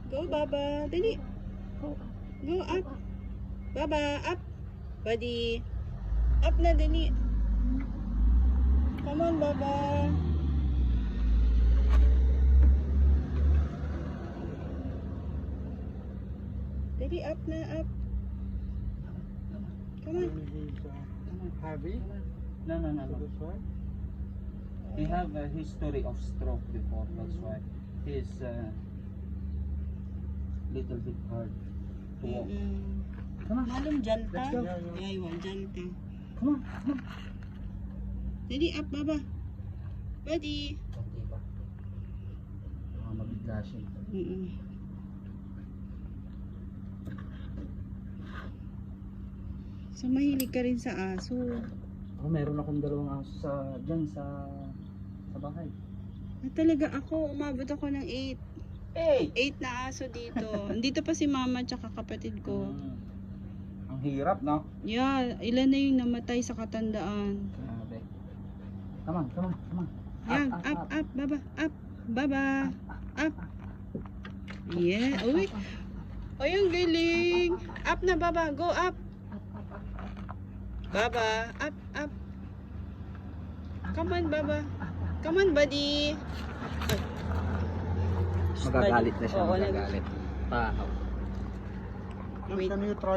Go, Baba. Dali. Go, up. Baba, up. Buddy. Up na, dali. Come on, Baba. Dali, up na, up. Come on. Heavy? No. That's why. He have a history of stroke before, that's why he's little bit hard to walk. Come on. Malum janta. Let's go. Yeah, you want janta. Come on. Dali, up, Baba. Buddy. Okay ba? Mabigla siya. So, mahilig ka rin sa aso. Oh, meron akong dalawang aso dyan sa bahay. Talaga ako, umabot ako ng 8. Hey! 8 na aso dito. Dito pa si mama at kapatid ko. Ang hirap, no? Yeah, ilan na yung namatay sa katandaan. Grabe. Come on. Yan, up, Baba, up, Baba, up. Yeah, uy. Uy, ang galing. Up na, Baba, go up. Baba, up. Come on, Baba. Come on, buddy. Magagalit na siya, Oo, magagalit. Wait. Can you try